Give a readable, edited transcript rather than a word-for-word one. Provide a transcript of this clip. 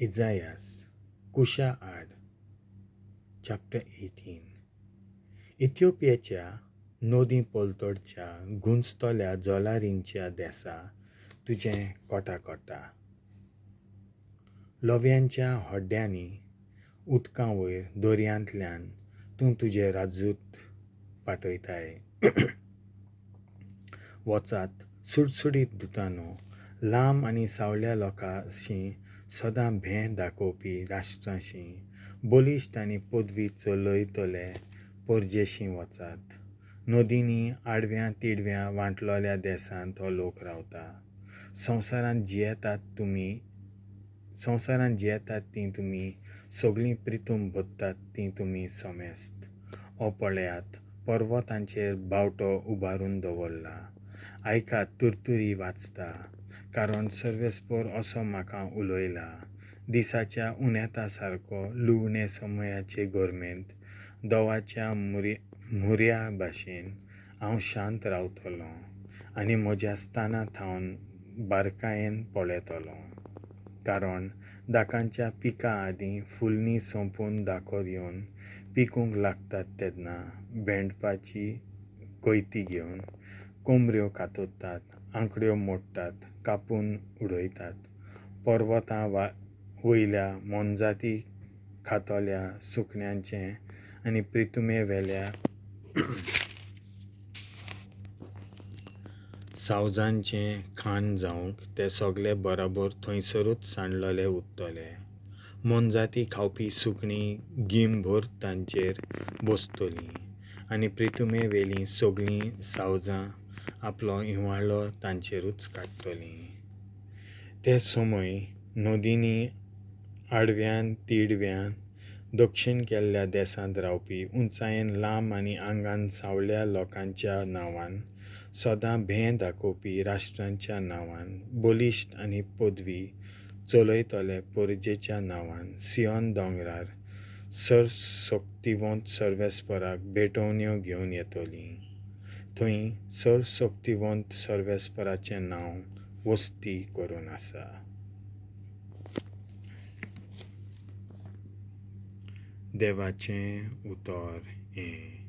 Izaias, कुशा आड, chapter 18. इथिओपियाच्या नोदी पोलतोडच्या गुंजतोल्या जोलारींच्या देसा तुजें कोटा लोवयांच्या होड्ड्यांनी उदकां वयर दर्यांतल्यान तूं तुजें राजूत पाठयताय. वचात सुडसुडीत दुतानो, लांब आनी सावळ्या लोकांशी सदां भें दाखोवपी राष्ट्रांशी, बलिश्ट आनी पदवी चलयतले परजेशी वचात. नदींनी आडव्या तिडव्या वांटलोल्या देसांत हो लोक रावता. संवसारांत जियेतात तीं तुमी, सोगलीं prithum भोगतात तीं तुमी somest. ओ polleiat, porvotancher bavtto उबारून दोvorला. Aikat tuturi vazta. Karonn Sorvespor असो mhaka uloila. Disachea uneta sarko lunvnnê-somoiachê गोरमेंत दोवाच्या मुर्या भाशेन हांव शांत रावतलों आनी म्हज्या स्थाना थावन बारकायेन पळयतलों. कारण दाकांच्या पिकां आदीं फुलणी सोंपून दाखोर येवन पिकूंक लागतात तेन्ना भेंडपाची कोयती घेवन कोंबऱ्यो कातोतात, आंकड्यो मोडटात, कापून उडयतात. porvoतां वयल्या मोनजाती खातोल्या सुकण्यांचें आनी prithumé वेल्या सावजांचें खाण जावंक ते सगळे बरोबर थंयसरूच सांडलोले उरतले. मोनजाती खावपी सुकणीं गिमभर तांचेर बसतलीं आनी prithumé वेलीं सगळीं सावजां आपलो हिंवाळो तांचेरूच काडटलीं. ते समय नदींनी आडव्यान तिडव्यान दक्षिण केल्ल्या देसांत रावपी उंचायेन लांब आनी आंगान सावळ्या लोकांच्या नांवान, सदां भें दाखोवपी राष्ट्रांच्या नांवान, बलिश्ट आनी पदवी चलयतले परजेच्या नांवान सियोन दोंगरार सर्वशक्तिवंत सर्वेस्पराक भेटोवण्यो घेवन येतलीं. थंय सर्वशक्तिवंत सर्वेस्पराचें नांव वस्ती करून आसा. देवाचें उतर हें.